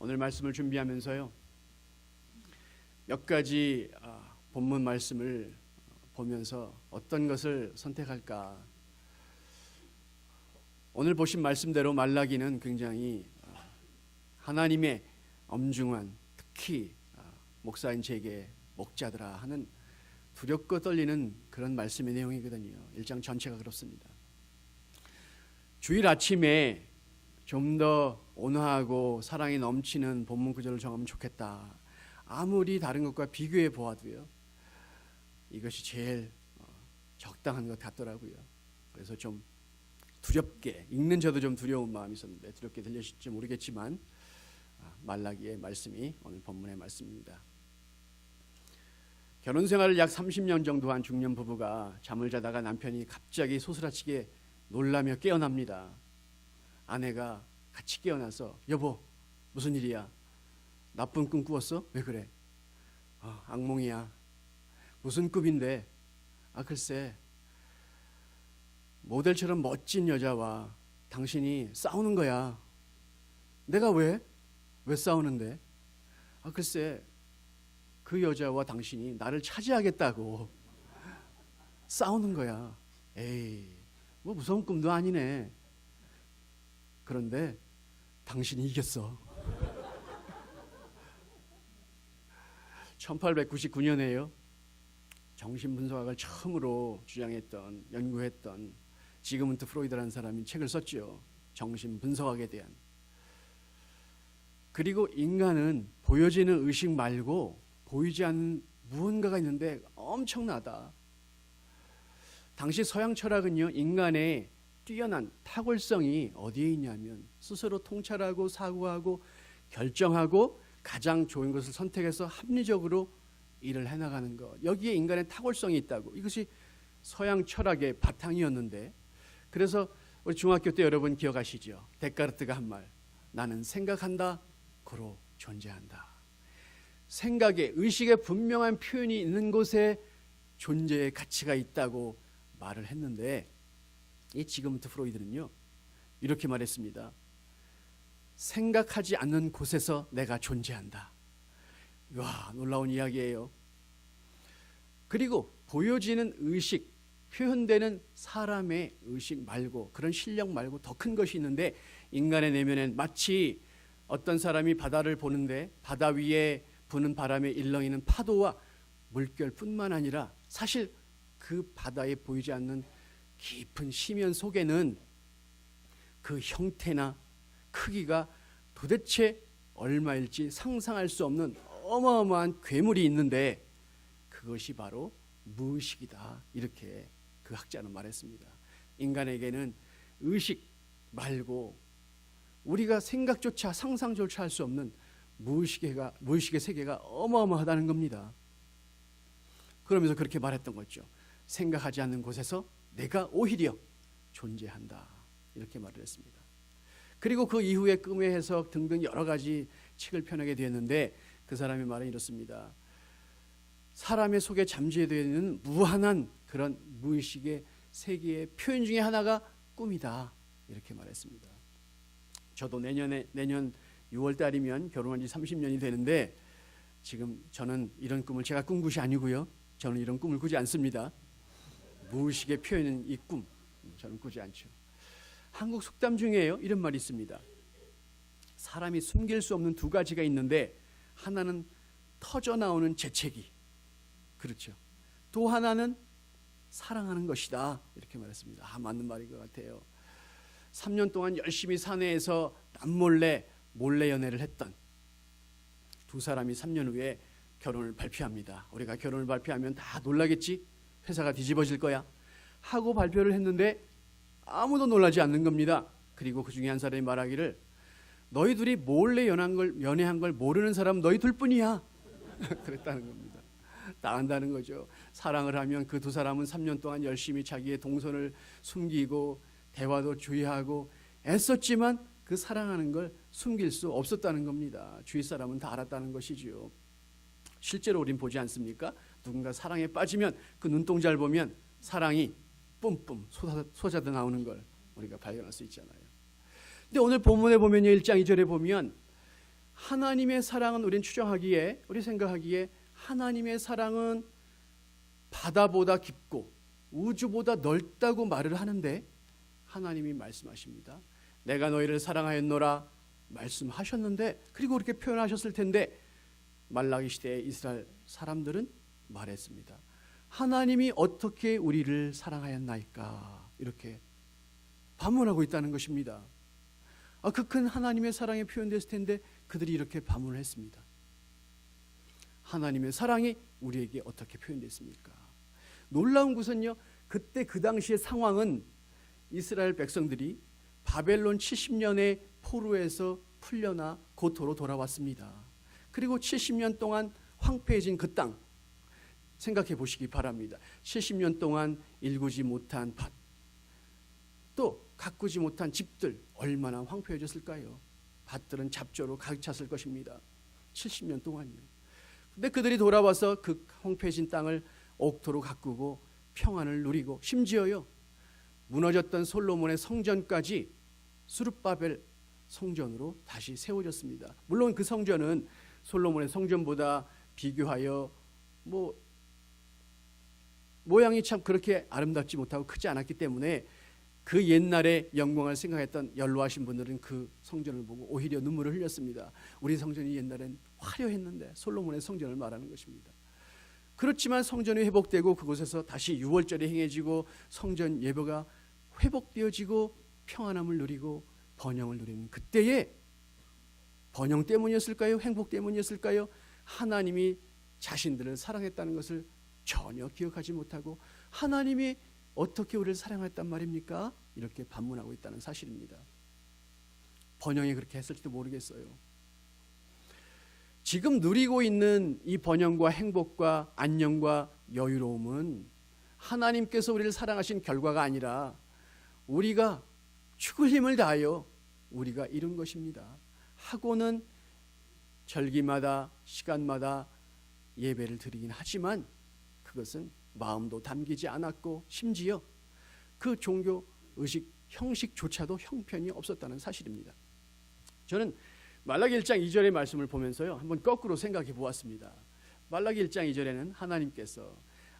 오늘 말씀을 준비하면서요, 몇 가지 본문 말씀을 보면서 어떤 것을 선택할까. 오늘 보신 말씀대로 말라기는 굉장히 하나님의 엄중한, 특히 목사인 제게 목자들아 하는 두렵고 떨리는 그런 말씀의 내용이거든요. 1장 전체가 그렇습니다. 주일 아침에 좀 더 온화하고 사랑이 넘치는 본문 구절을 정하면 좋겠다. 아무리 다른 것과 비교해 보아도요, 이것이 제일 적당한 것 같더라고요. 그래서 좀 두렵게, 읽는 저도 좀 두려운 마음이 있었는데 두렵게 들리실지 모르겠지만 말라기의 말씀이 오늘 본문의 말씀입니다. 결혼 생활을 약 30년 정도 한 중년 부부가 잠을 자다가 남편이 갑자기 소스라치게 놀라며 깨어납니다. 아내가 같이 깨어나서 여보, 무슨 일이야? 나쁜 꿈 꾸었어? 왜 그래? 악몽이야. 무슨 꿈인데? 글쎄, 모델처럼 멋진 여자와 당신이 싸우는 거야. 내가 왜? 왜 싸우는데? 글쎄, 그 여자와 당신이 나를 차지하겠다고 싸우는 거야. 에이, 뭐 무서운 꿈도 아니네. 그런데 당신이 이겼어. 1899년에요. 정신분석학을 처음으로 주장했던, 연구했던 지그문트 프로이드라는 사람이 책을 썼죠. 정신분석학에 대한. 그리고 인간은 보여지는 의식 말고 보이지 않는 무언가가 있는데 엄청나다. 당시 서양 철학은요, 인간의 뛰어난 탁월성이 어디에 있냐면 스스로 통찰하고 사고하고 결정하고 가장 좋은 것을 선택해서 합리적으로 일을 해나가는 것, 여기에 인간의 탁월성이 있다고. 이것이 서양 철학의 바탕이었는데, 그래서 우리 중학교 때 여러분 기억하시죠? 데카르트가 한 말, 나는 생각한다, 고로 존재한다. 생각에, 의식에 분명한 표현이 있는 곳에 존재의 가치가 있다고 말을 했는데, 이 지그문트 프로이드는요, 이렇게 말했습니다. 생각하지 않는 곳에서 내가 존재한다. 와, 놀라운 이야기예요. 그리고 보여지는 의식, 표현되는 사람의 의식 말고, 그런 실력 말고 더 큰 것이 있는데, 인간의 내면엔 마치 어떤 사람이 바다를 보는데 바다 위에 부는 바람에 일렁이는 파도와 물결뿐만 아니라 사실 그 바다에 보이지 않는 깊은 심연 속에는 그 형태나 크기가 도대체 얼마일지 상상할 수 없는 어마어마한 괴물이 있는데 그것이 바로 무의식이다. 이렇게 그 학자는 말했습니다. 인간에게는 의식 말고 우리가 생각조차 상상조차 할 수 없는 무의식의 세계가 어마어마하다는 겁니다. 그러면서 그렇게 말했던 거죠. 생각하지 않는 곳에서 내가 오히려 존재한다. 이렇게 말을 했습니다. 그리고 그 이후에 꿈의 해석 등등 여러 가지 책을 펴내게 되었는데 그 사람의 말은 이렇습니다. 사람의 속에 잠재되어 있는 무한한 그런 무의식의 세계의 표현 중에 하나가 꿈이다. 이렇게 말했습니다. 저도 내년 6월 달이면 결혼한 지 30년이 되는데 지금 저는 이런 꿈을 제가 꾼 것이 아니고요. 저는 이런 꿈을 꾸지 않습니다. 무의식의 표현은 이 꿈, 저는 꾸지 않죠. 한국 속담 중에요, 이런 말이 있습니다. 사람이 숨길 수 없는 두 가지가 있는데 하나는 터져나오는 재채기, 그렇죠. 또 하나는 사랑하는 것이다. 이렇게 말했습니다. 맞는 말인 것 같아요. 3년 동안 열심히 사내에서 남몰래 몰래 연애를 했던 두 사람이 3년 후에 결혼을 발표합니다. 우리가 결혼을 발표하면 다 놀라겠지? 회사가 뒤집어질 거야 하고 발표를 했는데 아무도 놀라지 않는 겁니다. 그리고 그 중에 한 사람이 말하기를 너희 둘이 몰래 연애한 걸 모르는 사람 너희 둘뿐이야. 그랬다는 겁니다. 다 안다는 거죠. 사랑을 하면 그 두 사람은 3년 동안 열심히 자기의 동선을 숨기고 대화도 주의하고 애썼지만 그 사랑하는 걸 숨길 수 없었다는 겁니다. 주위 사람은 다 알았다는 것이죠. 실제로 우린 보지 않습니까? 누군가 사랑에 빠지면 그 눈동자를 보면 사랑이 뿜뿜 쏟아져 나오는 걸 우리가 발견할 수 있잖아요. 근데 오늘 본문에 보면요, 1장 2절에 보면 하나님의 사랑은 우리는 추정하기에, 우리 생각하기에 하나님의 사랑은 바다보다 깊고 우주보다 넓다고 말을 하는데 하나님이 말씀하십니다. 내가 너희를 사랑하였노라 말씀하셨는데, 그리고 그렇게 표현하셨을 텐데 말라기 시대의 이스라엘 사람들은 말했습니다. 하나님이 어떻게 우리를 사랑하였나이까? 이렇게 반문하고 있다는 것입니다. 그 큰 하나님의 사랑이 표현됐을 텐데 그들이 이렇게 반문을 했습니다. 하나님의 사랑이 우리에게 어떻게 표현됐습니까? 놀라운 것은요, 그때 그 당시의 상황은 이스라엘 백성들이 바벨론 70년의 포로에서 풀려나 고토로 돌아왔습니다. 그리고 70년 동안 황폐해진 그 땅 생각해 보시기 바랍니다. 70년 동안 일구지 못한 밭, 또 가꾸지 못한 집들, 얼마나 황폐해졌을까요? 밭들은 잡초로 가득 찼을 것입니다. 70년 동안요. 근데 그들이 돌아와서 그 황폐해진 땅을 옥토로 가꾸고 평안을 누리고, 심지어요 무너졌던 솔로몬의 성전까지 스룹바벨 성전으로 다시 세워졌습니다. 물론 그 성전은 솔로몬의 성전보다 비교하여 모양이 참 그렇게 아름답지 못하고 크지 않았기 때문에 그 옛날의 영광을 생각했던 연로하신 분들은 그 성전을 보고 오히려 눈물을 흘렸습니다. 우리 성전이 옛날엔 화려했는데, 솔로몬의 성전을 말하는 것입니다. 그렇지만 성전이 회복되고 그곳에서 다시 유월절이 행해지고 성전 예배가 회복되어지고 평안함을 누리고 번영을 누리는 그때에, 번영 때문이었을까요? 행복 때문이었을까요? 하나님이 자신들을 사랑했다는 것을 전혀 기억하지 못하고 하나님이 어떻게 우리를 사랑했단 말입니까? 이렇게 반문하고 있다는 사실입니다. 번영이 그렇게 했을지도 모르겠어요. 지금 누리고 있는 이 번영과 행복과 안녕과 여유로움은 하나님께서 우리를 사랑하신 결과가 아니라 우리가 죽을 힘을 다하여 우리가 이룬 것입니다. 하고는 절기마다 시간마다 예배를 드리긴 하지만 그것은 마음도 담기지 않았고 심지어 그 종교 의식 형식조차도 형편이 없었다는 사실입니다. 저는 말라기 1장 2절의 말씀을 보면서요 한번 거꾸로 생각해 보았습니다. 말라기 1장 2절에는 하나님께서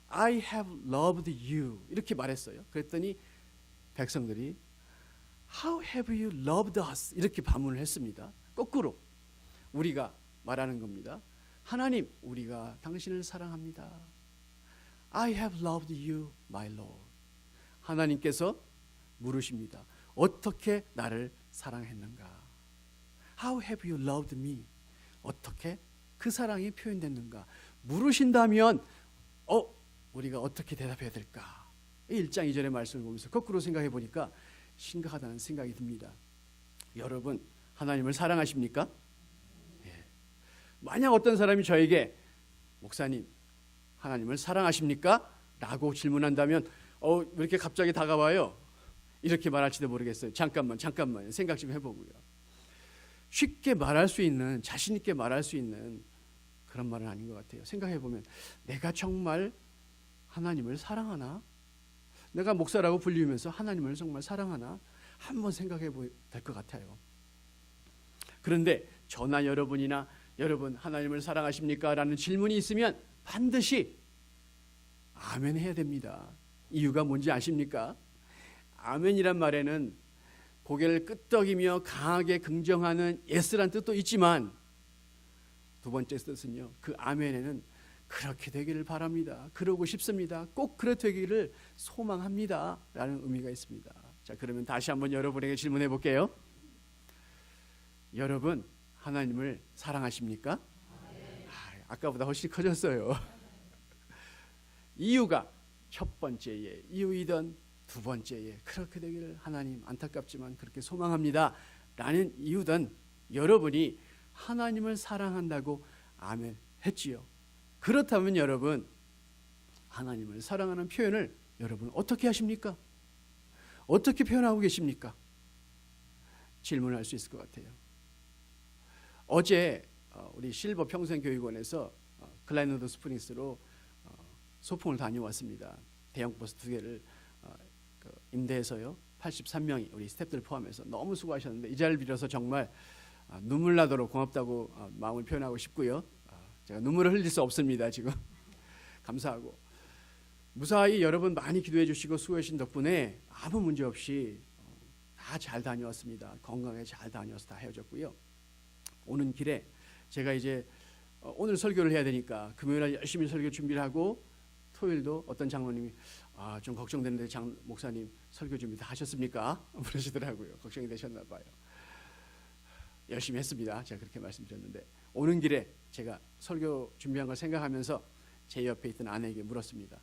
I have loved you 이렇게 말했어요. 그랬더니 백성들이 How have you loved us? 이렇게 반문을 했습니다. 거꾸로 우리가 말하는 겁니다. 하나님, 우리가 당신을 사랑합니다. I have loved you, my Lord. 하나님께서 물으십니다. 어떻게 나를 사랑했는가? How have you loved me? 어떻게 그 사랑이 표현됐는가? 물으신다면 우리가 어떻게 대답해야 될까? 1장 2절의 말씀을 보면서 거꾸로 생각해 보니까 심각하다는 생각이 듭니다. 여러분, 하나님을 사랑하십니까? 예. 만약 어떤 사람이 저에게 목사님, 하나님을 사랑하십니까? 라고 질문한다면 왜 이렇게 갑자기 다가와요? 이렇게 말할지도 모르겠어요. 잠깐만 생각 좀 해보고요. 쉽게 말할 수 있는, 자신 있게 말할 수 있는 그런 말은 아닌 것 같아요. 생각해보면 내가 정말 하나님을 사랑하나? 내가 목사라고 불리면서 하나님을 정말 사랑하나? 한번 생각해 봐야 될 것 같아요. 그런데 저나 여러분이나 여러분 하나님을 사랑하십니까? 라는 질문이 있으면 반드시 아멘 해야 됩니다. 이유가 뭔지 아십니까? 아멘이란 말에는 고개를 끄덕이며 강하게 긍정하는 예스란 뜻도 있지만 두 번째 뜻은요, 그 아멘에는 그렇게 되기를 바랍니다. 그러고 싶습니다. 꼭 그렇게 되기를 소망합니다. 라는 의미가 있습니다. 자, 그러면 다시 한번 여러분에게 질문해 볼게요. 여러분, 하나님을 사랑하십니까? 아까보다 훨씬 커졌어요. 이유가 첫 번째의 이유이든 두 번째의 그렇게 되기를 하나님 안타깝지만 그렇게 소망합니다. 라는 이유든 여러분이 하나님을 사랑한다고 아멘 했지요. 그렇다면 여러분, 하나님을 사랑하는 표현을 여러분 어떻게 하십니까? 어떻게 표현하고 계십니까? 질문할 수 있을 것 같아요. 어제 우리 실버 평생교육원에서 글라이너드 스프링스로 소풍을 다녀왔습니다. 대형 버스 2개를 임대해서요. 83명이 우리 스태프들 포함해서 너무 수고하셨는데 이 자리를 빌어서 정말 눈물 나도록 고맙다고 마음을 표현하고 싶고요. 제가 눈물을 흘릴 수 없습니다. 지금 감사하고 무사히 여러분 많이 기도해 주시고 수고해 주신 덕분에 아무 문제 없이 다 잘 다녀왔습니다. 건강하게 잘 다녀와서 다 헤어졌고요. 오는 길에 제가 이제 오늘 설교를 해야 되니까 금요일날 열심히 설교 준비를 하고 토요일도 어떤 장로님이 좀 걱정되는데 장 목사님 설교 준비 다 하셨습니까? 그러시더라고요. 걱정이 되셨나 봐요. 열심히 했습니다. 제가 그렇게 말씀드렸는데 오는 길에 제가 설교 준비한 걸 생각하면서 제 옆에 있던 아내에게 물었습니다.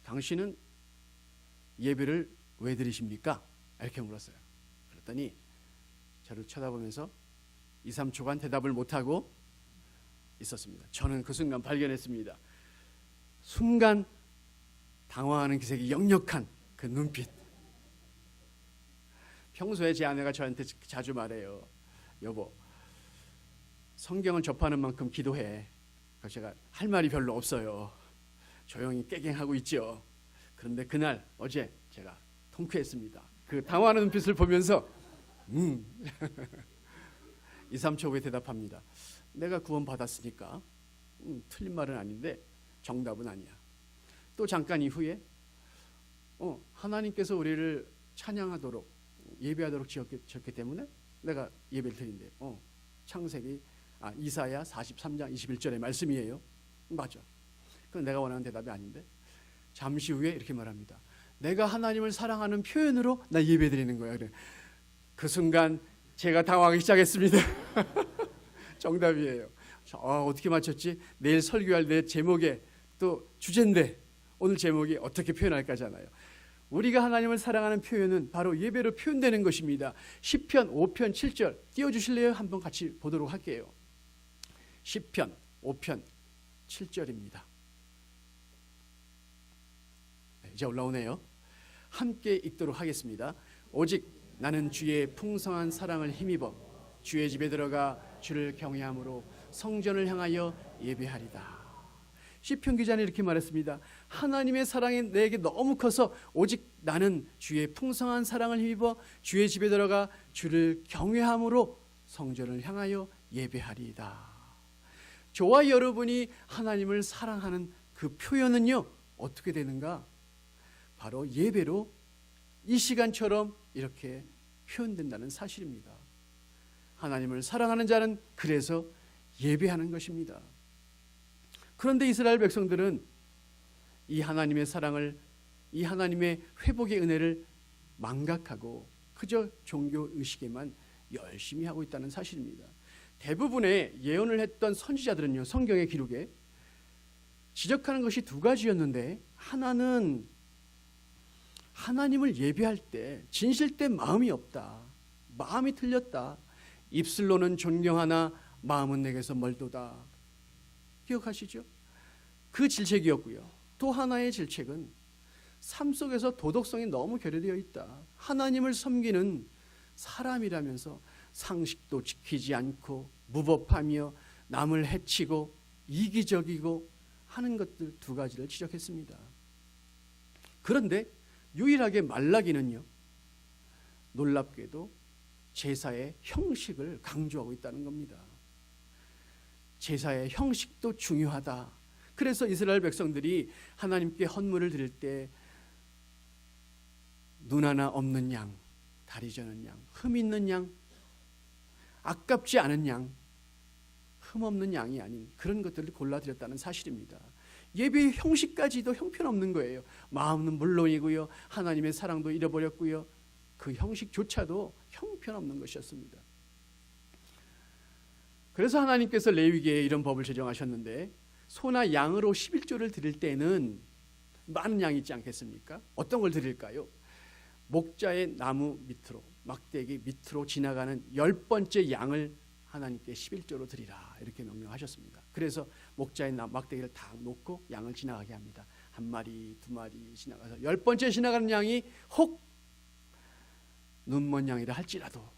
당신은 예배를 왜 드리십니까? 이렇게 물었어요. 그랬더니 저를 쳐다보면서 2, 3초간 대답을 못하고 있었습니다. 저는 그 순간 발견했습니다. 순간 당황하는 기색이 역력한 그 눈빛. 평소에 제 아내가 저한테 자주 말해요. 여보, 성경을 접하는 만큼 기도해. 그래서 제가 할 말이 별로 없어요. 조용히 깨갱하고 있죠. 그런데 그날 어제 제가 통쾌했습니다. 그 당황하는 눈빛을 보면서 2, 3초 후에 대답합니다. 내가 구원 받았으니까 틀린 말은 아닌데 정답은 아니야. 또 잠깐 이후에 하나님께서 우리를 찬양하도록 예배하도록 지었기 때문에 내가 예배를 드린대. 창세기 이사야 43장 21절의 말씀이에요. 맞아. 그건 내가 원하는 대답이 아닌데 잠시 후에 이렇게 말합니다. 내가 하나님을 사랑하는 표현으로 나 예배 드리는 거야. 그래. 그 순간 제가 당황하기 시작했습니다. 정답이에요. 어떻게 맞췄지? 내일 설교할 내 제목에 또 주제인데 오늘 제목이 어떻게 표현할까잖아요. 우리가 하나님을 사랑하는 표현은 바로 예배로 표현되는 것입니다. 시편 5편 7절 띄워주실래요? 한번 같이 보도록 할게요. 시편 5편 7절입니다. 이제 올라오네요. 함께 읽도록 하겠습니다. 오직 나는 주의 풍성한 사랑을 힘입어 주의 집에 들어가 주를 경외함으로 성전을 향하여 예배하리다. 시편 기자는 이렇게 말했습니다. 하나님의 사랑이 내게 너무 커서 오직 나는 주의 풍성한 사랑을 힘입어 주의 집에 들어가 주를 경외함으로 성전을 향하여 예배하리이다. 저와 여러분이 하나님을 사랑하는 그 표현은요 어떻게 되는가? 바로 예배로 이 시간처럼 이렇게 표현된다는 사실입니다. 하나님을 사랑하는 자는 그래서 예배하는 것입니다. 그런데 이스라엘 백성들은 이 하나님의 사랑을, 이 하나님의 회복의 은혜를 망각하고 그저 종교 의식에만 열심히 하고 있다는 사실입니다. 대부분의 예언을 했던 선지자들은요, 성경의 기록에 지적하는 것이 두 가지였는데, 하나는 하나님을 예배할 때 진실된 마음이 없다, 마음이 틀렸다, 입술로는 존경하나 마음은 내게서 멀도다. 기억하시죠? 그 질책이었고요. 또 하나의 질책은 삶 속에서 도덕성이 너무 결여되어 있다. 하나님을 섬기는 사람이라면서 상식도 지키지 않고 무법하며 남을 해치고 이기적이고 하는 것들 두 가지를 지적했습니다. 그런데 유일하게 말라기는요, 놀랍게도 제사의 형식을 강조하고 있다는 겁니다. 제사의 형식도 중요하다. 그래서 이스라엘 백성들이 하나님께 헌물을 드릴 때 눈 하나 없는 양, 다리 저는 양, 흠 있는 양, 아깝지 않은 양, 흠 없는 양이 아닌 그런 것들을 골라드렸다는 사실입니다. 예배의 형식까지도 형편없는 거예요. 마음은 물론이고요, 하나님의 사랑도 잃어버렸고요, 그 형식조차도 형편없는 것이었습니다. 그래서 하나님께서 레위기에 이런 법을 제정하셨는데, 소나 양으로 11조를 드릴 때는 많은 양이 있지 않겠습니까? 어떤 걸 드릴까요? 목자의 나무 밑으로, 막대기 밑으로 지나가는 10번째 양을 하나님께 11조로 드리라, 이렇게 명령하셨습니다. 그래서 목자의 막대기를 다 놓고 양을 지나가게 합니다. 한 마리, 두 마리 지나가서 10번째 지나가는 양이 혹 눈먼 양이라 할지라도,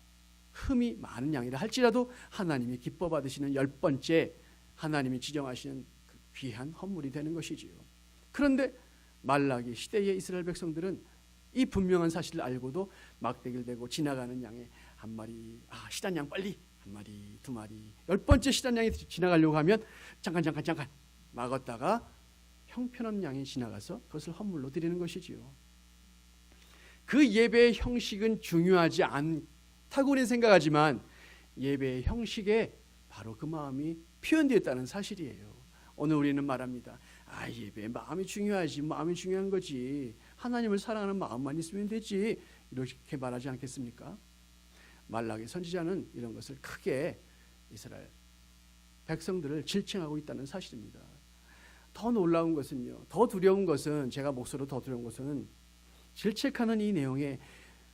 흠이 많은 양이라 할지라도 하나님이 기뻐 받으시는 10번째 하나님이 지정하시는 그 귀한 헌물이 되는 것이지요. 그런데 말라기 시대의 이스라엘 백성들은 이 분명한 사실을 알고도 막대기를 대고 지나가는 양의 한 마리, 시단 양 빨리, 한 마리, 두 마리, 10번째 시단 양이 지나가려고 하면 잠깐 막았다가 형편없는 양이 지나가서 그것을 헌물로 드리는 것이지요. 그 예배의 형식은 중요하지 않다고 우리는 생각하지만 예배의 형식에 바로 그 마음이 표현되었다는 사실이에요. 오늘 우리는 말합니다. 예배 마음이 중요하지. 마음이 중요한 거지. 하나님을 사랑하는 마음만 있으면 되지. 이렇게 말하지 않겠습니까? 말라기 선지자는 이런 것을 크게 이스라엘 백성들을 질책하고 있다는 사실입니다. 더 놀라운 것은요. 더 두려운 것은 제가 목소리로 더 두려운 것은 질책하는 이 내용에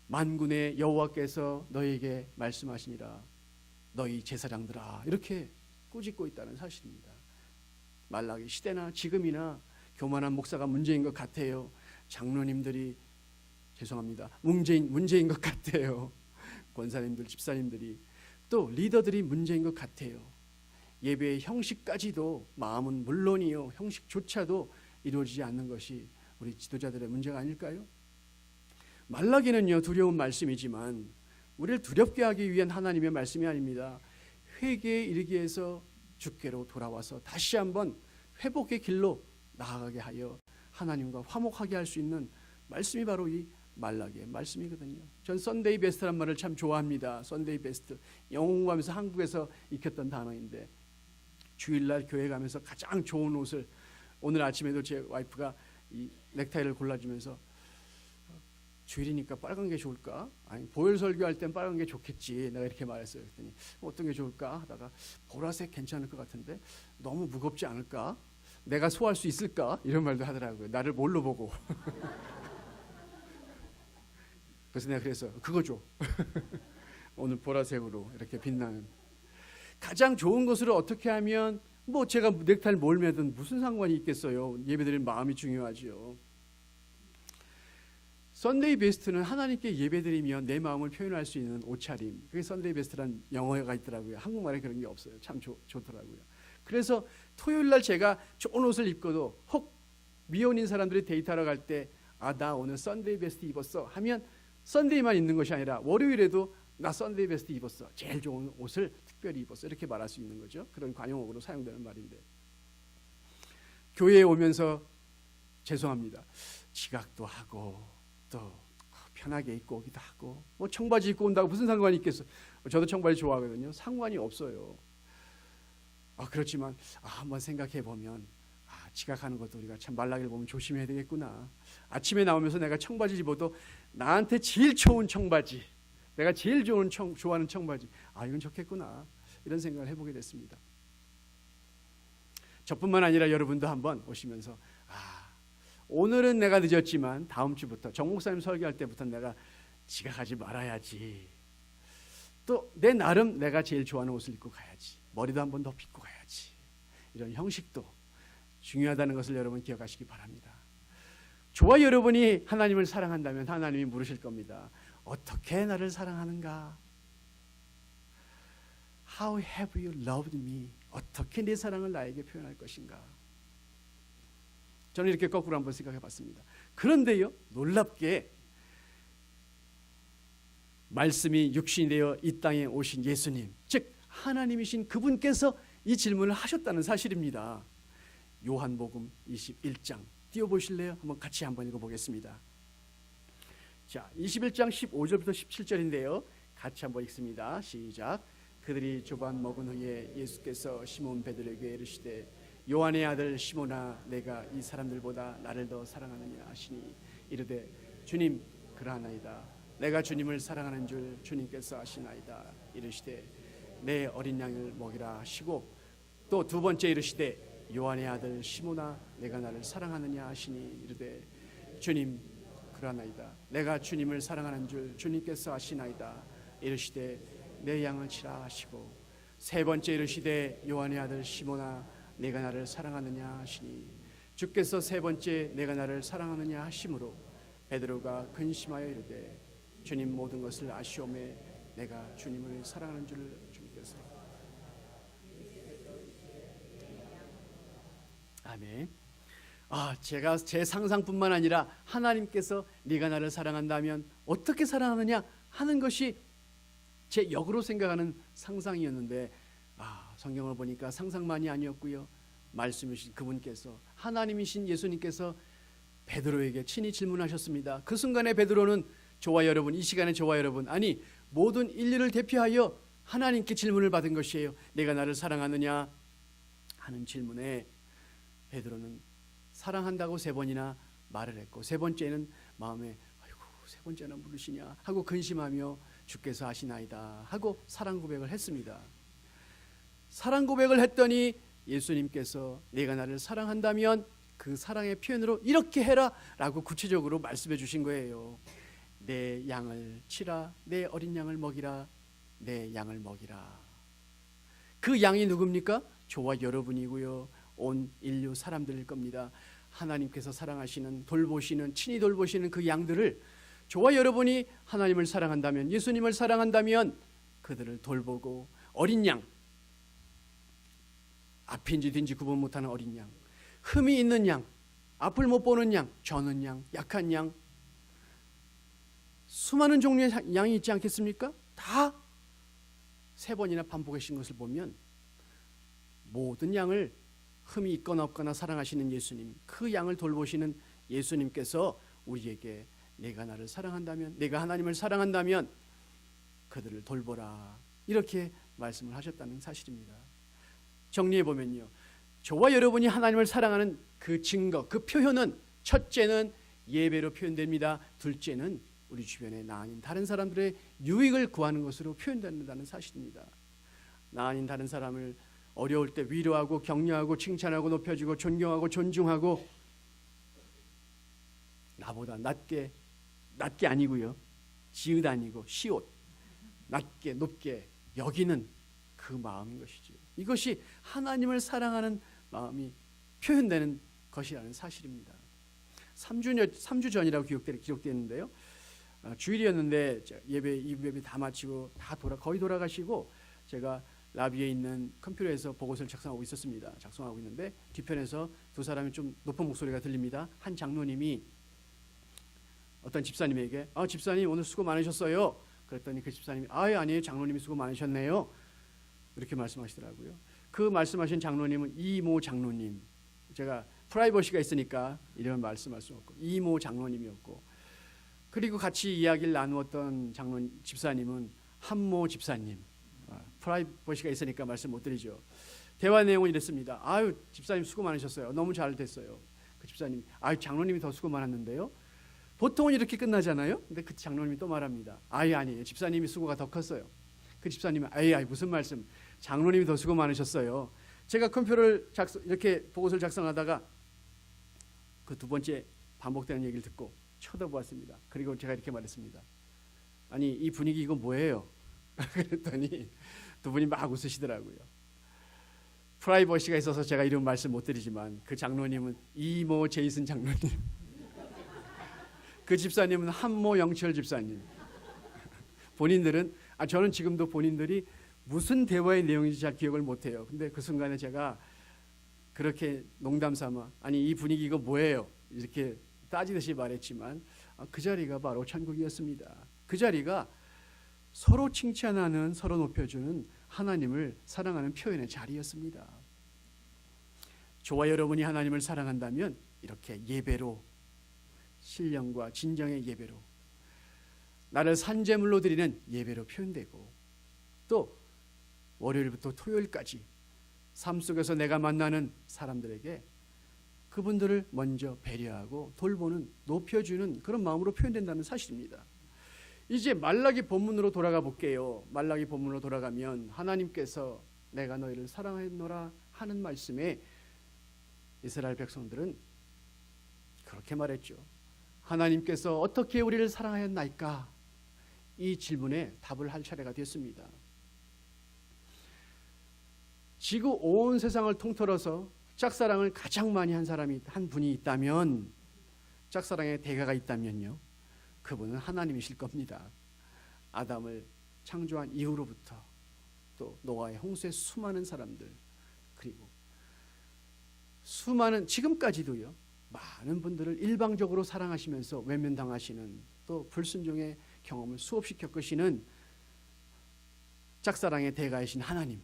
만군의 여호와께서 너희에게 말씀하시니라. 너희 제사장들아 이렇게 꾸짖고 있다는 사실입니다. 말라기 시대나 지금이나 교만한 목사가 문제인 것 같아요. 장로님들이 죄송합니다. 문제인 것 같아요. 권사님들, 집사님들이 또 리더들이 문제인 것 같아요. 예배의 형식까지도 마음은 물론이요 형식조차도 이루어지지 않는 것이 우리 지도자들의 문제가 아닐까요? 말라기는요 두려운 말씀이지만 우리를 두렵게 하기 위한 하나님의 말씀이 아닙니다. 회개에 이르기 위해서 주께로 돌아와서 다시 한번 회복의 길로 나아가게 하여 하나님과 화목하게 할 수 있는 말씀이 바로 이 말라기의 말씀이거든요. 전 썬데이 베스트란 말을 참 좋아합니다. 썬데이 베스트 영어 공부하면서 한국에서 익혔던 단어인데 주일날 교회 가면서 가장 좋은 옷을 오늘 아침에도 제 와이프가 이 넥타이를 골라주면서 주일이니까 빨간 게 좋을까? 아니 보혈 설교할 땐 빨간 게 좋겠지. 내가 이렇게 말했어요. 그랬더니 어떤 게 좋을까 하다가 보라색 괜찮을 것 같은데 너무 무겁지 않을까? 내가 소화할 수 있을까? 이런 말도 하더라고요. 나를 뭘로 보고. 그래서 내가 그래서 그거 줘. 오늘 보라색으로 이렇게 빛나는 가장 좋은 것으로 어떻게 하면 제가 넥타이를 뭘 매든 무슨 상관이 있겠어요. 예배드리는 마음이 중요하죠. 썬데이 베스트는 하나님께 예배드리며 내 마음을 표현할 수 있는 옷차림. 그게 썬데이 베스트란 영어가 있더라고요. 한국말에 그런 게 없어요. 참 좋더라고요. 그래서 토요일날 제가 좋은 옷을 입고도 혹 미혼인 사람들이 데이트하러 갈 때 나 오늘 썬데이 베스트 입었어 하면 썬데이만 입는 것이 아니라 월요일에도 나 썬데이 베스트 입었어. 제일 좋은 옷을 특별히 입었어. 이렇게 말할 수 있는 거죠. 그런 관용어로 사용되는 말인데 교회에 오면서 죄송합니다. 지각도 하고 또 편하게 입고 오기도 하고 청바지 입고 온다고 무슨 상관이 있겠어. 저도 청바지 좋아하거든요. 상관이 없어요. 그렇지만 한번 생각해 보면 지각하는 것도 우리가 참 말라기를 보면 조심해야 되겠구나. 아침에 나오면서 내가 청바지 입어도 나한테 제일 좋은 청바지, 내가 제일 좋아하는 청바지, 이건 좋겠구나 이런 생각을 해보게 됐습니다. 저뿐만 아니라 여러분도 한번 오시면서 오늘은 내가 늦었지만 다음 주부터 정 목사님 설교할 때부터 내가 지각하지 말아야지. 또 내 나름 내가 제일 좋아하는 옷을 입고 가야지. 머리도 한번 더 빗고 가야지. 이런 형식도 중요하다는 것을 여러분 기억하시기 바랍니다. 저와 여러분이 하나님을 사랑한다면 하나님이 물으실 겁니다. 어떻게 나를 사랑하는가? How have you loved me? 어떻게 내 사랑을 나에게 표현할 것인가? 저는 이렇게 거꾸로 한번 생각해 봤습니다. 그런데요, 놀랍게 말씀이 육신이 되어 이 땅에 오신 예수님, 즉 하나님이신 그분께서 이 질문을 하셨다는 사실입니다. 요한복음 21장 띄워보실래요? 같이 한번 읽어보겠습니다. 자, 21장 15절부터 17절인데요. 같이 한번 읽습니다. 시작. 그들이 조반 먹은 후에 예수께서 시몬 베드로에게 이르시되 요한의 아들 시몬아 내가 이 사람들보다 나를 더 사랑하느냐 하시니 이르되 주님 그러하나이다. 내가 주님을 사랑하는 줄 주님께서 아시나이다. 이르시되 내 어린 양을 먹이라 하시고 또 두 번째 이르시되 요한의 아들 시몬아 내가 나를 사랑하느냐 하시니 이르되 주님 그러하나이다. 내가 주님을 사랑하는 줄 주님께서 아시나이다. 이르시되 내 양을 치라 하시고 세 번째 이르시되 요한의 아들 시몬아 내가 나를 사랑하느냐 하시니 주께서 세 번째 내가 나를 사랑하느냐 하심으로 베드로가 근심하여 이르되 주님 모든 것을 아시오매 내가 주님을 사랑하는 줄 주님께서. 아멘. 제가 제 상상뿐만 아니라 하나님께서 네가 나를 사랑한다면 어떻게 사랑하느냐 하는 것이 제 역으로 생각하는 상상이었는데 성경을 보니까 상상만이 아니었고요. 말씀이신 그분께서, 하나님이신 예수님께서 베드로에게 친히 질문하셨습니다. 그 순간에 베드로는 저와 여러분, 이 시간에 저와 여러분, 아니 모든 인류를 대표하여 하나님께 질문을 받은 것이에요. 내가 나를 사랑하느냐 하는 질문에 베드로는 사랑한다고 3번이나 말을 했고, 3번째는 마음에 아이고 3번째나 물으시냐 하고 근심하며 주께서 아시나이다 하고 사랑 고백을 했습니다. 사랑 고백을 했더니 예수님께서 내가 나를 사랑한다면 그 사랑의 표현으로 이렇게 해라 라고 구체적으로 말씀해 주신 거예요. 내 양을 치라, 내 어린 양을 먹이라, 내 양을 먹이라. 그 양이 누굽니까? 저와 여러분이고요, 온 인류 사람들일 겁니다. 하나님께서 사랑하시는, 돌보시는, 친히 돌보시는 그 양들을 저와 여러분이 하나님을 사랑한다면, 예수님을 사랑한다면 그들을 돌보고, 어린 양, 앞인지 뒤인지 구분 못하는 어린 양, 흠이 있는 양, 앞을 못 보는 양, 저는 양, 약한 양, 수많은 종류의 양이 있지 않겠습니까? 다 3번이나 반복하신 것을 보면 모든 양을 흠이 있거나 없거나 사랑하시는 예수님, 그 양을 돌보시는 예수님께서 우리에게 내가 나를 사랑한다면, 내가 하나님을 사랑한다면 그들을 돌보라 이렇게 말씀을 하셨다는 사실입니다. 정리해 보면요, 저와 여러분이 하나님을 사랑하는 그 증거, 그 표현은 첫째는 예배로 표현됩니다. 둘째는 우리 주변에 나 아닌 다른 사람들의 유익을 구하는 것으로 표현된다는 사실입니다. 나 아닌 다른 사람을 어려울 때 위로하고 격려하고 칭찬하고 높여주고 존경하고 존중하고, 나보다 낮게 아니고요, 지읒 아니고 시옷, 낮게 높게 여기는 그 마음인 것이죠. 이것이 하나님을 사랑하는 마음이 표현되는 것이라는 사실입니다. 3주 전이라고 기록되어 있는데요, 주일이었는데 예배 다 마치고 거의 돌아가시고 제가 라비에 있는 컴퓨터에서 보고서를 작성하고 있는데 뒤편에서 두 사람이 좀 높은 목소리가 들립니다. 한 장로님이 어떤 집사님에게 집사님 오늘 수고 많으셨어요. 그랬더니 그 집사님이 아니에요, 장로님이 수고 많으셨네요, 이렇게 말씀하시더라고요. 그 말씀하신 장로님은 이모 장로님, 제가 프라이버시가 있으니까 이름을 말씀할 수 없고 이모 장로님이었고, 그리고 같이 이야기를 나누었던 집사님은 한모 집사님, 프라이버시가 있으니까 말씀 못 드리죠. 대화 내용은 이랬습니다. 집사님 수고 많으셨어요. 너무 잘 됐어요. 그 집사님이 장로님이 더 수고 많았는데요. 보통은 이렇게 끝나잖아요. 근데 그 장로님이 또 말합니다. 아니에요, 집사님이 수고가 더 컸어요. 그 집사님은 무슨 말씀, 장로님이 더 수고 많으셨어요. 제가 컴퓨터를 이렇게 보고서를 작성하다가 그 두 번째 반복되는 얘기를 듣고 쳐다보았습니다. 그리고 제가 이렇게 말했습니다. 이 분위기 이거 뭐예요? 그랬더니 두 분이 막 웃으시더라고요. 프라이버시가 있어서 제가 이름 말씀 못 드리지만 그 장로님은 이모 제이슨 장로님, 그 집사님은 한모 영철 집사님. 본인들은 저는 지금도 본인들이 무슨 대화의 내용인지 잘 기억을 못해요. 근데 그 순간에 제가 그렇게 농담 삼아 이 분위기 이거 뭐예요? 이렇게 따지듯이 말했지만 그 자리가 바로 천국이었습니다. 그 자리가 서로 칭찬하는, 서로 높여주는 하나님을 사랑하는 표현의 자리였습니다. 저와 여러분이 하나님을 사랑한다면 이렇게 예배로, 신령과 진정의 예배로, 나를 산제물로 드리는 예배로 표현되고, 또 월요일부터 토요일까지 삶 속에서 내가 만나는 사람들에게 그분들을 먼저 배려하고 돌보는, 높여주는 그런 마음으로 표현된다는 사실입니다. 이제 말라기 본문으로 돌아가 볼게요. 말라기 본문으로 돌아가면 하나님께서 내가 너희를 사랑하노라 하는 말씀에 이스라엘 백성들은 그렇게 말했죠. 하나님께서 어떻게 우리를 사랑하였나이까? 이 질문에 답을 할 차례가 됐습니다. 지구 온 세상을 통틀어서 짝사랑을 가장 많이 한 분이 있다면, 짝사랑의 대가가 있다면요, 그분은 하나님이실 겁니다. 아담을 창조한 이후로부터 또 노아의 홍수의 수많은 사람들, 그리고 수많은 지금까지도요, 많은 분들을 일방적으로 사랑하시면서 외면당하시는, 또 불순종의 경험을 수없이 겪으시는 짝사랑의 대가이신 하나님,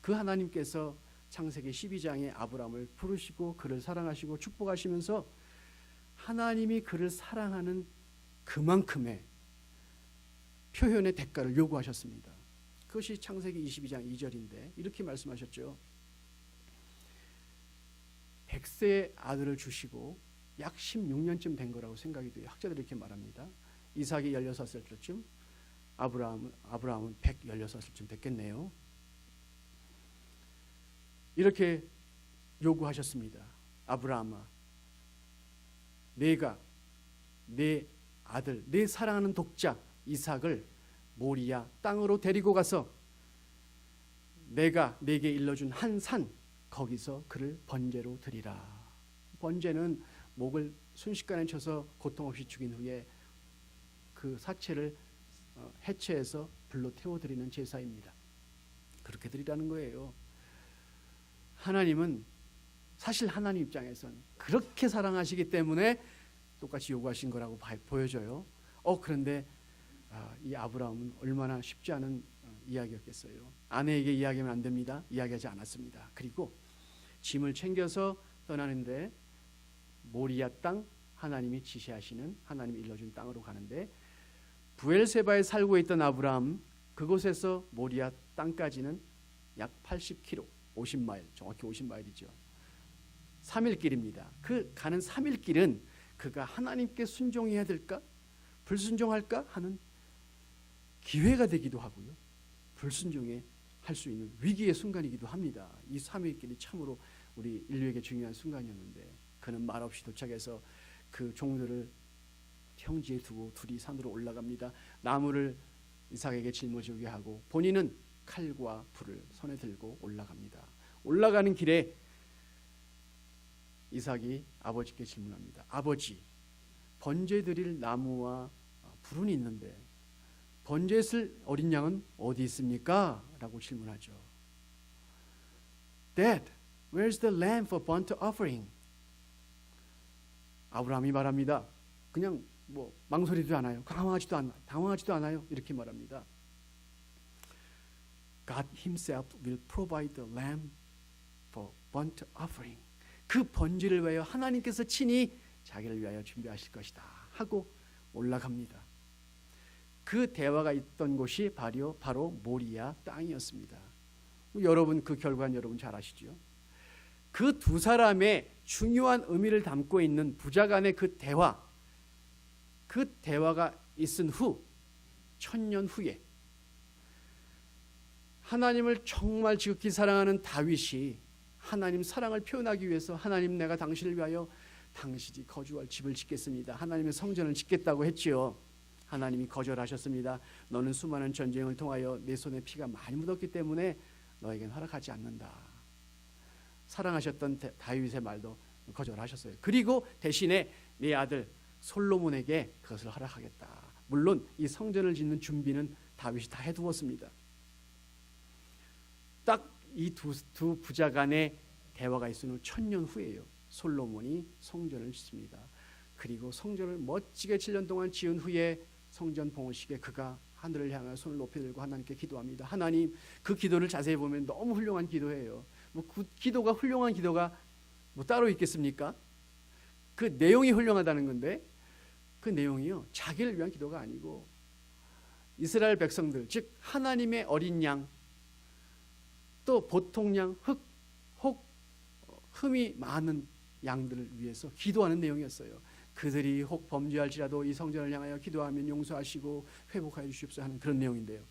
그 하나님께서 창세기 12장에 아브라함을 부르시고 그를 사랑하시고 축복하시면서 하나님이 그를 사랑하는 그만큼의 표현의 대가를 요구하셨습니다. 그것이 창세기 22장 2절인데 이렇게 말씀하셨죠. 100세의 아들을 주시고 약 16년쯤 된 거라고 생각이 돼요. 학자들이 이렇게 말합니다. 이삭이 16살 때쯤, 아브라함은 116살쯤 됐겠네요. 이렇게 요구하셨습니다. 아브라함아, 내가 내 아들, 내 사랑하는 독자 이삭을 모리아 땅으로 데리고 가서 내가 네게 일러준 한 산, 거기서 그를 번제로 드리라. 번제는 목을 순식간에 쳐서 고통 없이 죽인 후에 그 사체를 해체해서 불로 태워드리는 제사입니다. 그렇게 드리라는 거예요. 하나님은, 사실 하나님 입장에선 그렇게 사랑하시기 때문에 똑같이 요구하신 거라고 보여져요. 그런데 이 아브라함은 얼마나 쉽지 않은 이야기였겠어요. 아내에게 이야기하면 안 됩니다. 이야기하지 않았습니다. 그리고 짐을 챙겨서 떠나는데 모리아 땅, 하나님이 지시하시는, 하나님이 일러준 땅으로 가는데 부엘세바에 살고 있던 아브라함, 그곳에서 모리아 땅까지는 약 80km, 50마일, 정확히 50마일이죠. 3일 길입니다. 그 가는 3일 길은 그가 하나님께 순종해야 될까? 불순종할까? 하는 기회가 되기도 하고요. 불순종해 할 수 있는 위기의 순간이기도 합니다. 이 3일 길이 참으로 우리 인류에게 중요한 순간이었는데 그는 말없이 도착해서 그 종들을 평지에 두고 둘이 산으로 올라갑니다. 나무를 이삭에게 짊어지게 하고 본인은 칼과 불을 손에 들고 올라갑니다. 올라가는 길에 이삭이 아버지께 질문합니다. 아버지, 번제 드릴 나무와 불은 있는데 번제 쓸 어린 양은 어디 있습니까? 라고 질문하죠. Dad, where's the lamb for burnt offering? 아브라함이 말합니다. 그냥 망설이지도 않아요. 당황하지도 않아요. 이렇게 말합니다. God himself will provide the lamb for burnt offering. 그 번제를 위하여 하나님께서 친히 자기를 위하여 준비하실 것이다 하고 올라갑니다. 그 대화가 있던 곳이 바로 모리아 땅이었습니다. 여러분, 그 결과는 여러분 잘 아시죠? 그 두 사람의 중요한 의미를 담고 있는 부자 간의 그 대화가 있은 후 1000년 후에 하나님을 정말 지극히 사랑하는 다윗이 하나님 사랑을 표현하기 위해서 하나님, 내가 당신을 위하여 당신이 거주할 집을 짓겠습니다. 하나님의 성전을 짓겠다고 했지요. 하나님이 거절하셨습니다. 너는 수많은 전쟁을 통하여 내 손에 피가 많이 묻었기 때문에 너에겐 허락하지 않는다. 사랑하셨던 다윗의 말도 거절하셨어요. 그리고 대신에 네 아들 솔로몬에게 그것을 허락하겠다. 물론 이 성전을 짓는 준비는 다윗이 다 해두었습니다. 딱 이 두 부자 간의 대화가 있은 후 1000년 후에요. 솔로몬이 성전을 짓습니다. 그리고 성전을 멋지게 7년 동안 지은 후에 성전 봉헌식에 그가 하늘을 향해 손을 높이 들고 하나님께 기도합니다. 하나님, 그 기도를 자세히 보면 너무 훌륭한 기도예요. 그 기도가 훌륭한 기도가 따로 있겠습니까? 그 내용이 훌륭하다는 건데 그 내용이요, 자기를 위한 기도가 아니고 이스라엘 백성들, 즉 하나님의 어린 양, 또 보통 양, 혹 흠이 많은 양들을 위해서 기도하는 내용이었어요. 그들이 혹 범죄할지라도 이 성전을 향하여 기도하면 용서하시고 회복하여 주십시오 하는 그런 내용인데요.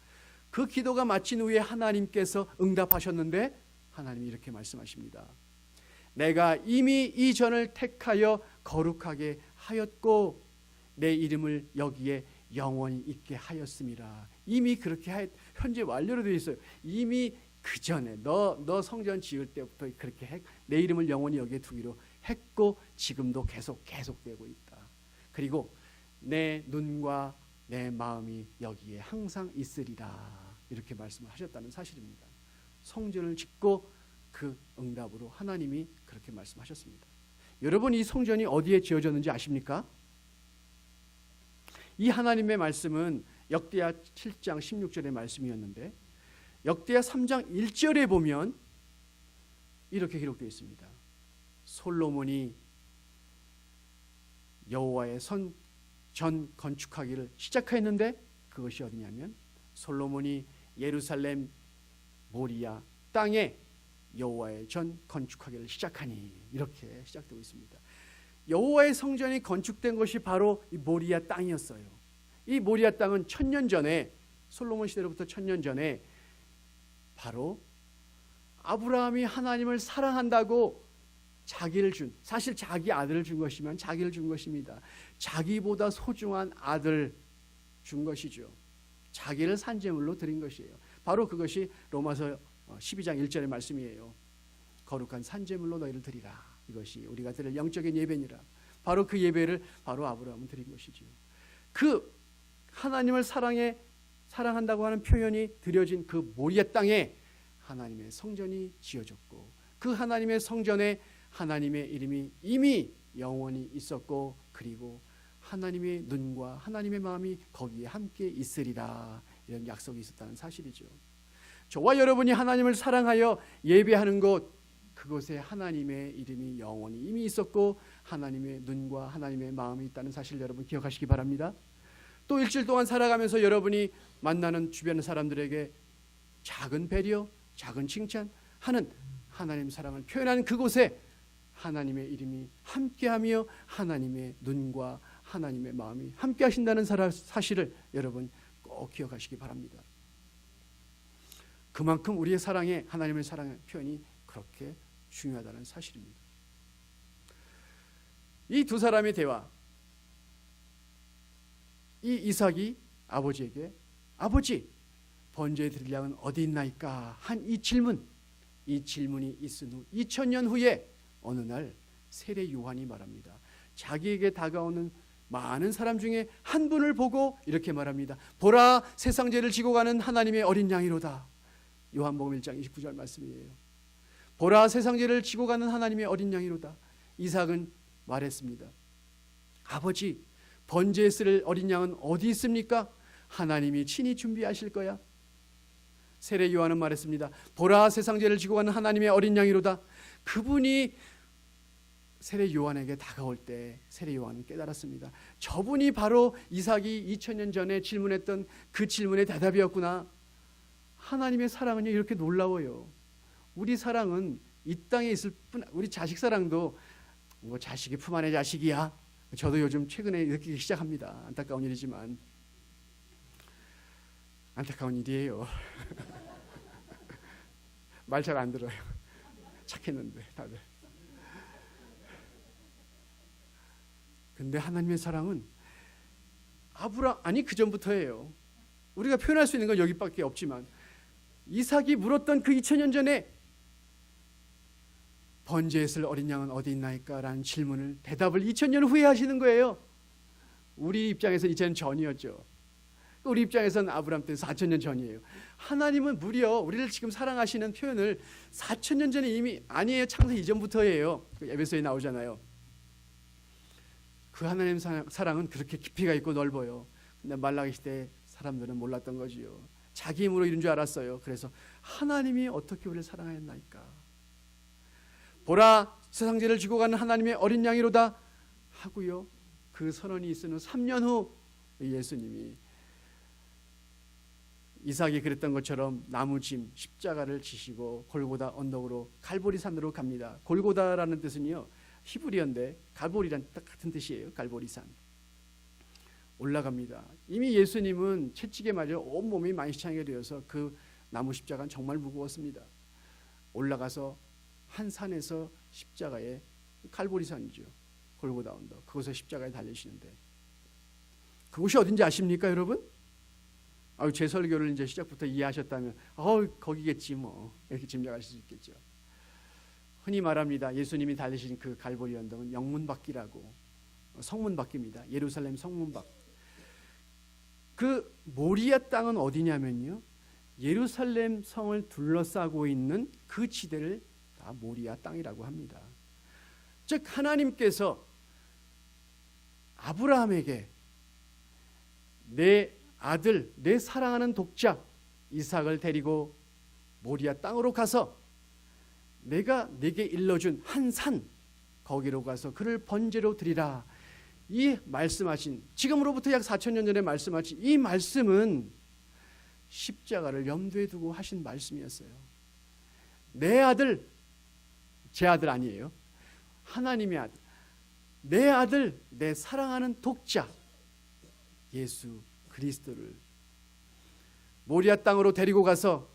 그 기도가 마친 후에 하나님께서 응답하셨는데 하나님이 이렇게 말씀하십니다. 내가 이미 이 전을 택하여 거룩하게 하였고 내 이름을 여기에 영원히 있게 하였음이라. 이미 그렇게 현재 완료로 되어 있어요. 이미 그 전에 너 성전 지을 때부터 그렇게 내 이름을 영원히 여기에 두기로 했고 지금도 계속되고 있다. 그리고 내 눈과 내 마음이 여기에 항상 있으리라. 이렇게 말씀을 하셨다는 사실입니다. 성전을 짓고 그 응답으로 하나님이 그렇게 말씀하셨습니다. 여러분, 이 성전이 어디에 지어졌는지 아십니까? 이 하나님의 말씀은 역대하 7장 16절의 말씀이었는데 역대하 3장 1절에 보면 이렇게 기록되어 있습니다. 솔로몬이 여호와의 전 건축하기를 시작했는데 그것이 어디냐면 솔로몬이 예루살렘 모리아 땅에 여호와의 전 건축하기를 시작하니, 이렇게 시작되고 있습니다. 여호와의 성전이 건축된 것이 바로 이 모리아 땅이었어요. 이 모리아 땅은 1000년 전에, 솔로몬 시대로부터 1000년 전에 바로 아브라함이 하나님을 사랑한다고 자기를 준, 사실 자기 아들을 준 것이면 자기를 준 것입니다. 자기보다 소중한 아들 준 것이죠. 자기를 산제물로 드린 것이에요. 바로 그것이 로마서 12장 1절의 말씀이에요. 거룩한 산제물로 너희를 드리라. 이것이 우리가 드릴 영적인 예배니라. 바로 그 예배를 바로 아브라함은 드린 것이죠. 그 하나님을 사랑한다고 하는 표현이 드려진 그 모리아 땅에 하나님의 성전이 지어졌고, 그 하나님의 성전에 하나님의 이름이 이미 영원히 있었고, 그리고 하나님의 눈과 하나님의 마음이 거기에 함께 있으리라, 이런 약속이 있었다는 사실이죠. 저와 여러분이 하나님을 사랑하여 예배하는 곳, 그곳에 하나님의 이름이 영원히 이미 있었고 하나님의 눈과 하나님의 마음이 있다는 사실 여러분 기억하시기 바랍니다. 또 일주일 동안 살아가면서 여러분이 만나는 주변 사람들에게 작은 배려, 작은 칭찬하는 하나님 사랑을 표현하는 그곳에 하나님의 이름이 함께하며 하나님의 눈과 하나님의 마음이 함께하신다는 사실을 여러분 꼭 기억하시기 바랍니다. 그만큼 우리의 사랑에, 하나님의 사랑의 표현이 그렇게 중요하다는 사실입니다. 이 두 사람의 대화, 이 이삭이 아버지에게 아버지, 번제에 드릴 양은 어디 있나이까 한 이 질문이 있은 후 2000년 후에 어느 날 세례 요한이 말합니다. 자기에게 다가오는 많은 사람 중에 한 분을 보고 이렇게 말합니다. 보라, 세상 죄를 지고 가는 하나님의 어린 양이로다. 요한복음 1장 29절 말씀이에요. 보라, 세상 죄를 지고 가는 하나님의 어린 양이로다. 이삭은 말했습니다. 아버지, 번제에 쓸 어린 양은 어디 있습니까? 하나님이 친히 준비하실 거야. 세례 요한은 말했습니다. 보라, 세상 죄를 지고 가는 하나님의 어린 양이로다. 그분이 세례 요한에게 다가올 때 세례 요한은 깨달았습니다. 저분이 바로 이삭이 2000년 전에 질문했던 그 질문의 대답이었구나. 하나님의 사랑은요, 이렇게 놀라워요. 우리 사랑은 이 땅에 있을 뿐, 우리 자식 사랑도 뭐 자식이 품 안의 자식이야. 저도 요즘 최근에 느끼기 시작합니다. 안타까운 일이지만 안타까운 일이에요. 말 잘 안 들어요. 착했는데 다들. 근데 하나님의 사랑은 그 전부터예요. 우리가 표현할 수 있는 건 여기밖에 없지만 이삭이 물었던 그 2000년 전에 번제에 쓸 어린 양은 어디 있나이까? 라는 질문을, 대답을 2000년 후에 하시는 거예요. 우리 입장에서는 2000년 전이었죠. 우리 입장에서는 아브라함 때 4000년 전이에요. 하나님은 무려 우리를 지금 사랑하시는 표현을 4000년 전에 이미, 아니에요, 창세 이전부터예요. 에베소에 나오잖아요. 그 하나님 사랑은 그렇게 깊이가 있고 넓어요. 근데 말라기 시대 사람들은 몰랐던 거지요. 자기 힘으로 이룬 줄 알았어요. 그래서 하나님이 어떻게 우리를 사랑하였나이까? 보라, 세상 죄를 지고 가는 하나님의 어린 양이로다 하고요. 그 선언이 있은 후 3년 후 예수님이 이삭이 그랬던 것처럼 나무짐 십자가를 지시고 골고다 언덕으로 갈보리산으로 갑니다. 골고다라는 뜻은요, 히브리어인데 갈보리란 같은 뜻이에요. 갈보리산 올라갑니다. 이미 예수님은 채찍에 맞아 온몸이 만신창이가 되어서 그 나무 십자가는 정말 무거웠습니다. 올라가서 한 산에서 십자가에, 갈보리산이죠, 골고다 언덕, 그곳에 십자가에 달리시는데 그곳이 어딘지 아십니까, 여러분? 제 설교를 이제 시작부터 이해하셨다면 거기겠지 뭐, 이렇게 짐작하실 수 있겠죠. 흔히 말합니다. 예수님이 달리신 그 갈보리 언덕은 영문밖이라고, 성문밖입니다. 예루살렘 성문밖. 그 모리아 땅은 어디냐면요, 예루살렘 성을 둘러싸고 있는 그 지대를 다 모리아 땅이라고 합니다. 즉 하나님께서 아브라함에게 내 아들, 내 사랑하는 독자 이삭을 데리고 모리아 땅으로 가서 내가 네게 일러준 한 산 거기로 가서 그를 번제로 드리라. 이 말씀하신, 지금으로부터 약 4,000년 전에 말씀하신 이 말씀은 십자가를 염두에 두고 하신 말씀이었어요. 내 아들, 제 아들 아니에요. 하나님의 아들, 내 아들, 내 사랑하는 독자 예수 그리스도를 모리아 땅으로 데리고 가서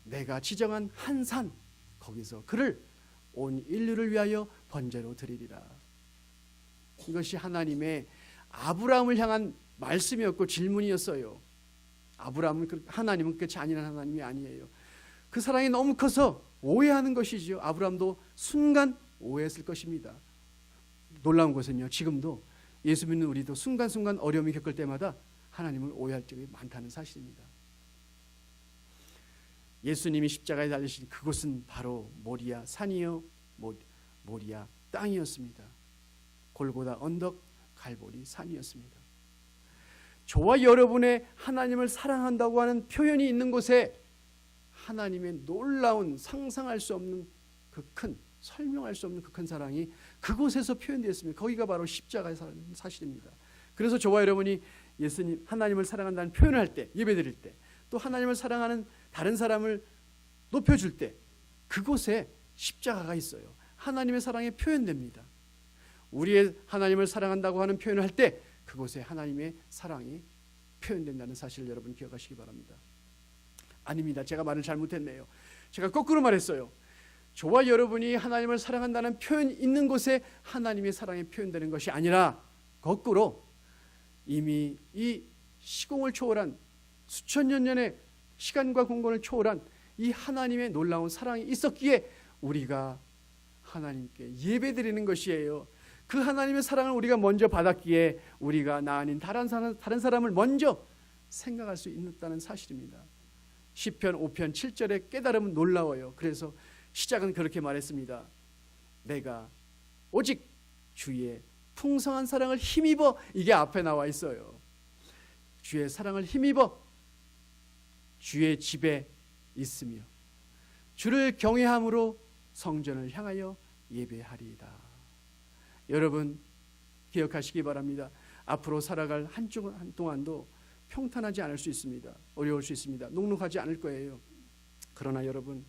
내가 지정한 한 산 거기서 그를 온 인류를 위하여 번제로 드리리라. 이것이 하나님의 아브라함을 향한 말씀이었고 질문이었어요. 하나님은 그 잔인한 하나님이 아니에요. 그 사랑이 너무 커서 오해하는 것이지요. 아브라함도 순간 오해했을 것입니다. 놀라운 것은요, 지금도 예수 믿는 우리도 순간순간 어려움이 겪을 때마다 하나님을 오해할 적이 많다는 사실입니다. 예수님이 십자가에 달리신 그곳은 바로 모리아 산이요 모리아 땅이었습니다. 골고다 언덕 갈보리 산이었습니다. 저와 여러분의 하나님을 사랑한다고 하는 표현이 있는 곳에 하나님의 놀라운 상상할 수 없는 그 큰, 설명할 수 없는 그 큰 사랑이 그곳에서 표현되었습니다. 거기가 바로 십자가의 사실입니다. 그래서 저와 여러분이 예수님, 하나님을 사랑한다는 표현을 할 때, 예배드릴 때, 또 하나님을 사랑하는 다른 사람을 높여줄 때 그곳에 십자가가 있어요. 하나님의 사랑이 표현됩니다. 우리의 하나님을 사랑한다고 하는 표현을 할 때 그곳에 하나님의 사랑이 표현된다는 사실을 여러분 기억하시기 바랍니다. 아닙니다. 제가 말을 잘못했네요. 제가 거꾸로 말했어요. 저와 여러분이 하나님을 사랑한다는 표현이 있는 곳에 하나님의 사랑이 표현되는 것이 아니라 거꾸로 이미 이 시공을 초월한 수천 년 전의 시간과 공간을 초월한 이 하나님의 놀라운 사랑이 있었기에 우리가 하나님께 예배드리는 것이에요. 그 하나님의 사랑을 우리가 먼저 받았기에 우리가 나 아닌 다른 사람을 먼저 생각할 수 있다는 사실입니다. 시편 5편 7절의 깨달음은 놀라워요. 그래서 시작은 그렇게 말했습니다. 내가 오직 주의 풍성한 사랑을 힘입어, 이게 앞에 나와 있어요. 주의 사랑을 힘입어 주의 집에 있으며 주를 경외함으로 성전을 향하여 예배하리이다. 여러분 기억하시기 바랍니다. 앞으로 살아갈 한 동안도 평탄하지 않을 수 있습니다. 어려울 수 있습니다. 녹록하지 않을 거예요. 그러나 여러분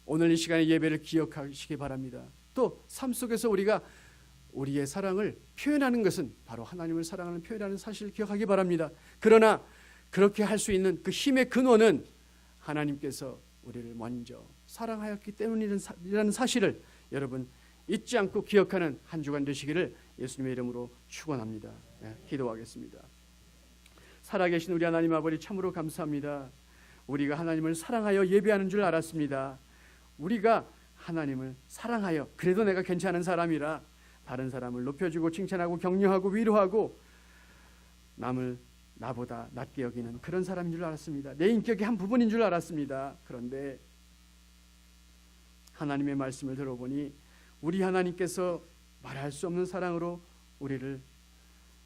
오늘 이 시간에 예배를 기억하시기 바랍니다. 또 삶 속에서 우리가 우리의 사랑을 표현하는 것은 바로 하나님을 사랑하는 표현하는 사실을 기억하기 바랍니다. 그러나 그렇게 할 수 있는 그 힘의 근원은 하나님께서 우리를 먼저 사랑하였기 때문이라는 사실을 여러분 잊지 않고 기억하는 한 주간 되시기를 예수님의 이름으로 축원합니다. 기도하겠습니다. 살아계신 우리 하나님 아버지 참으로 감사합니다. 우리가 하나님을 사랑하여 예배하는 줄 알았습니다. 우리가 하나님을 사랑하여 그래도 내가 괜찮은 사람이라 다른 사람을 높여주고 칭찬하고 격려하고 위로하고 남을 나보다 낮게 여기는 그런 사람인 줄 알았습니다. 내 인격의 한 부분인 줄 알았습니다. 그런데 하나님의 말씀을 들어보니 우리 하나님께서 말할 수 없는 사랑으로 우리를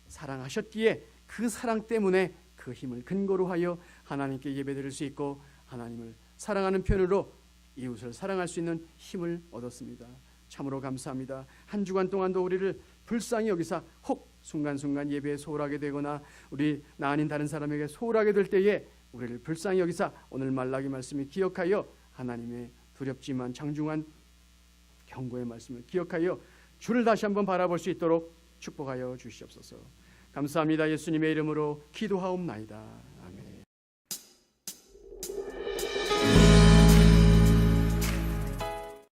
사랑하셨기에 그 사랑 때문에 그 힘을 근거로 하여 하나님께 예배드릴 수 있고 하나님을 사랑하는 편으로 이웃을 사랑할 수 있는 힘을 얻었습니다. 참으로 감사합니다. 한 주간 동안도 우리를 불쌍히 여기사 혹 순간순간 예배에 소홀하게 되거나 우리 나 아닌 다른 사람에게 소홀하게 될 때에 우리를 불쌍히 여기사 오늘 말라기 말씀을 기억하여 하나님의 두렵지만 장중한 경고의 말씀을 기억하여 주를 다시 한번 바라볼 수 있도록 축복하여 주시옵소서. 감사합니다. 예수님의 이름으로 기도하옵나이다.